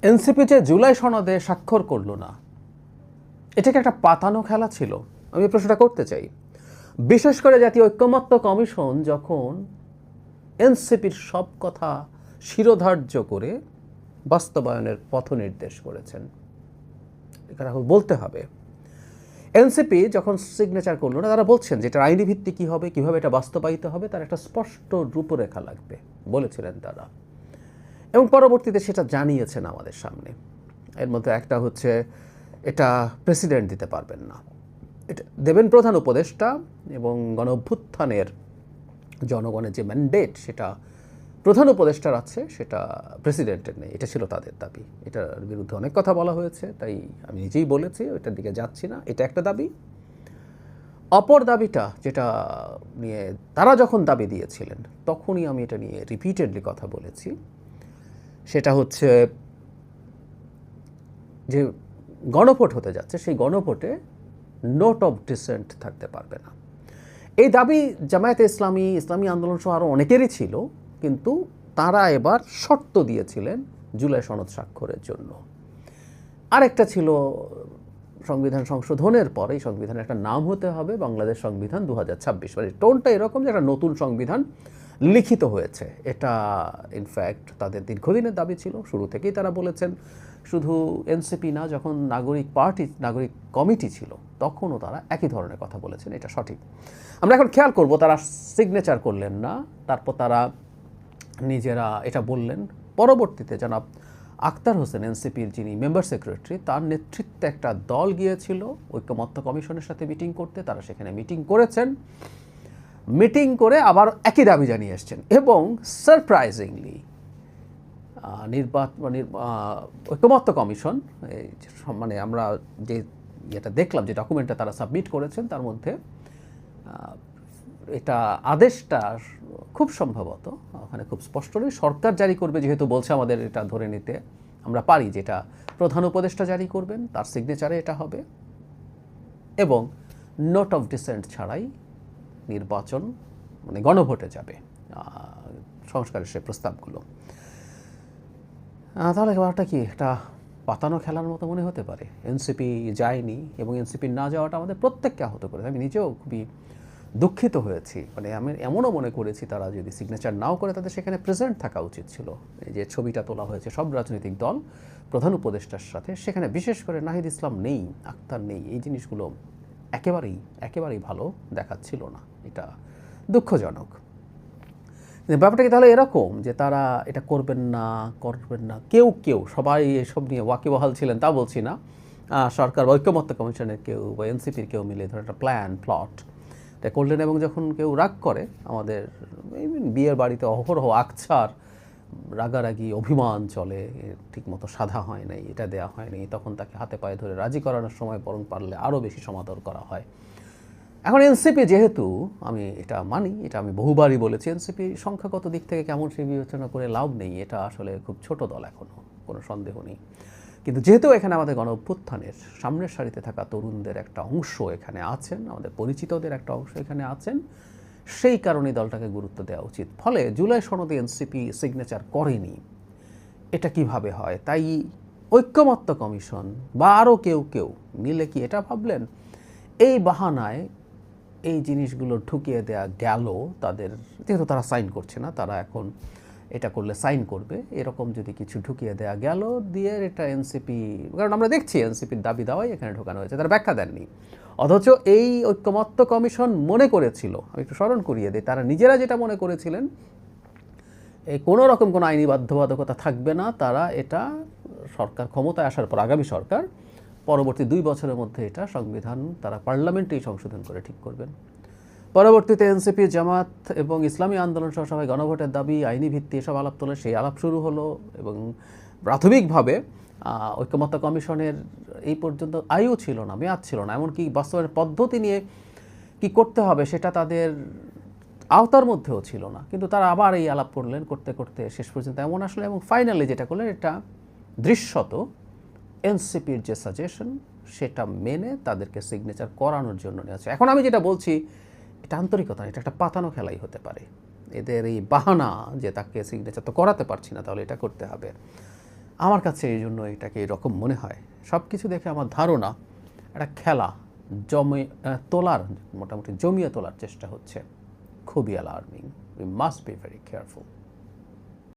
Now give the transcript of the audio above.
NCP যে জুলাই সনদে স্বাক্ষর করলো না, এটাকে একটা পাতানো খেলা ছিল? আমি এই প্রশ্নটা করতে চাই। বিশেষ করে জাতীয় ঐকমত্য কমিশন যখন এনসিপির সব কথা শিরোধার্য করে বাস্তবায়নের পথ নির্দেশ করেছেন, এটা এখন বলতে হবে। এনসিপি যখন সিগনেচার করলো না, তারা বলছেন যে এটার আইনি ভিত্তি কী হবে, কীভাবে এটা বাস্তবায়িত হবে, তার একটা স্পষ্ট রূপরেখা লাগবে বলেছিলেন তারা, এবং পরবর্তীতে সেটা জানিয়েছেন আমাদের সামনে। এর মধ্যে একটা হচ্ছে, এটা প্রেসিডেন্ট দিতে পারবেন না, এটা দেবেন প্রধান উপদেষ্টা, এবং গণ অভ্যুত্থানের জনগণের যে ম্যান্ডেট সেটা প্রধান উপদেষ্টার আছে, সেটা প্রেসিডেন্টের নেই। এটা ছিল তাদের দাবি। এটার বিরুদ্ধে অনেক কথা বলা হয়েছে, তাই আমি নিজেই বলেছি ওইটার দিকে যাচ্ছি না। এটা একটা দাবি। অপর দাবিটা যেটা নিয়ে তারা যখন দাবি দিয়েছিলেন, তখনই আমি এটা নিয়ে রিপিটেডলি কথা বলেছি, সেটা হচ্ছে যে গণভোট হতে যাচ্ছে, সেই গণভোটে নোট অফ ডিসেন্ট থাকতে পারবে না। এই দাবি জামায়াতে ইসলামী, ইসলামী আন্দোলন সহ আরও অনেকেরই ছিল, কিন্তু তারা এবার শর্ত দিয়েছিলেন জুলাই সনদ স্বাক্ষরের জন্য। আরেকটা ছিল সংবিধান সংশোধনের পরে এই সংবিধানের একটা নাম হতে হবে বাংলাদেশ সংবিধান 2026। মানে টোনটা এরকম যে একটা নতুন সংবিধান লিখিত হয়েছে। এটা ইনফ্যাক্ট তাদের দীর্ঘদিনের দাবি ছিল, শুরু থেকেই তারা বলেছেন। শুধু এনসিপি না, যখন নাগরিক কমিটি ছিল তখনও তারা একই ধরনের কথা বলেছেন, এটা সঠিক। আমরা এখন খেয়াল করব, তারা সিগনেচার করলেন না, তারপর তারা নিজেরা এটা বললেন। পরবর্তীতে জনাব আখতার হোসেন, এনসিপির যিনি মেম্বার সেক্রেটারি, তার নেতৃত্বে একটা দল গিয়েছিল ঐকমত্য কমিশনের সাথে মিটিং করতে। তারা সেখানে মিটিং করেছেন, মিটিং করে আবার একই দাবি জানিয়ে এসছেন, এবং সারপ্রাইজিংলি ঐকমত্য কমিশন, মানে আমরা যে এটা দেখলাম, যে ডকুমেন্টটা তারা সাবমিট করেছেন, তার মধ্যে এটা আদেশটা খুব সম্ভবত ওখানে খুব স্পষ্ট নেই, সরকার জারি করবে যেহেতু বলছে, আমাদের এটা ধরে নিতে আমরা পারি যেটা প্রধান উপদেষ্টা জারি করবেন, তার সিগনেচারে এটা হবে, এবং নোট অফ ডিসেন্ট ছাড়াই নির্বাচন, মানে গণভোটে যাবে সংস্কারের সে প্রস্তাবগুলো। তাহলে ব্যাপারটা কি একটা পাতানো খেলার মতো মনে হতে পারে? এনসিপি যায়নি, এবং এনসিপি না যাওয়াটা আমাদের প্রত্যেককে আহত করেছে। আমি নিজেও খুবই দুঃখিত হয়েছি। মানে আমি এমনও মনে করেছি, তারা যদি সিগনেচার নাও করে, তাদের সেখানে প্রেজেন্ট থাকা উচিত ছিল। এই যে ছবিটা তোলা হয়েছে সব রাজনৈতিক দল প্রধান উপদেষ্টার সাথে, সেখানে বিশেষ করে নাহিদ ইসলাম নেই, আক্তার নেই, এই জিনিসগুলো একেবারেই ভালো দেখাচ্ছিল না। এটা দুঃখজনক। ব্যাপারটা কি তাহলে এরকম যে তারা এটা করবেন না, কেউ সবাই এসব নিয়ে ওয়াকিবহাল ছিলেন তা বলছি না, সরকার বা ঐকমত্য কমিশনের কেউ বা এনসিপির কেউ মিলে ধরে একটা প্লট এটা করলেন, এবং যখন কেউ রাগ করে, আমাদের বিয়ের বাড়িতে অহরহ আকছার, রাগারাগি, অভিমান চলে, ঠিকমতো সাধা হয় নাই, এটা দেয়া হয়নি, তখন তাকে হাতে পায়ে ধরে রাজি করানোর সময় বরং পারলে আরও বেশি সমাদর করা হয়। এখন এনসিপি যেহেতু, আমি এটা মানি, এটা আমি বহুবারই বলেছি, এনসিপি সংখ্যাগত দিক থেকে কেমন সে বিবেচনা করে লাভ নেই, এটা আসলে খুব ছোট দল, এখনও কোনো সন্দেহ নেই। কিন্তু যেহেতু এখানে আমাদের গণ অভ্যুত্থানের সামনের সারিতে থাকা তরুণদের একটা অংশ এখানে আছেন, আমাদের পরিচিতদের একটা অংশ এখানে আছেন, সেই কারণেই দলটাকে গুরুত্ব দেওয়া উচিত। ফলে জুলাই সনদে এনসিপি সিগনেচার করেনি, এটা কিভাবে হয়? তাই ঐকমত্য কমিশন বা আরও কেউ মিলে কি এটা ভাবলেন, এই বাহানায় এই জিনিসগুলো ঢুকিয়ে দেয়া গেল তাদের, যেহেতু তারা সাইন করছে না, তারা এখন এটা করলে সাইন করবে, এরকম যদি কিছু ঢুকিয়ে দেয়া গেল দিয়ে, এটা এনসিপি, কারণ আমরা দেখছি এনসিপির দাবি দাওয়াই এখানে ঢোকানো হয়েছে, তারা ব্যাখ্যা দেননি। অথচ এই ঐকমত্য কমিশন মনে করেছিল, আমি একটু স্মরণ করিয়ে দিই, তারা নিজেরা যেটা মনে করেছিলেন, এই কোনো রকম কোনো আইনি বাধ্যবাধকতা থাকবে না, তারা এটা সরকার ক্ষমতায় আসার পর, আগামী সরকার পরবর্তী 2 বছরের মধ্যে এটা সংবিধান তারা পার্লামেন্টেই সংশোধন করে ঠিক করবেন। পরবর্তীতে এনসিপি, জামাত এবং ইসলামী আন্দোলন সহ সবাই গণভোটের দাবি, আইনি ভিত্তি, এসব আলাপ তোলে, সেই আলাপ শুরু হলো, এবং প্রাথমিকভাবে ঐকমত্য কমিশনের এই পর্যন্ত আয়ু ছিল না, মেয়াদ ছিল না, এমনকি বাস্তবায়নের পদ্ধতি নিয়ে কি করতে হবে সেটা তাদের আওতার মধ্যেও ছিল না। কিন্তু তারা আবার এই আলাপ করলেন, করতে করতে শেষ পর্যন্ত এমন আসলে, এবং ফাইনালি যেটা করলেন, এটা দৃশ্যত এনসিপির যে সাজেশন সেটা মেনে তাদেরকে সিগনেচার করানোর জন্য নিয়েছে। এখন আমি যেটা বলছি, এটা আন্তরিকতা, এটা একটা পাতানো খেলাই হতে পারে। এদের এই বাহানা যে তাকে সিগনেচার তো করাতে পারছি না, তাহলে এটা করতে হবে, আমার কাছে এই জন্য এটাকে এরকম মনে হয়। সব কিছু দেখে আমার ধারণা একটা খেলা তোলার মোটামুটি জমিয়ে তোলার চেষ্টা হচ্ছে। খুবই alarming. We must be very careful.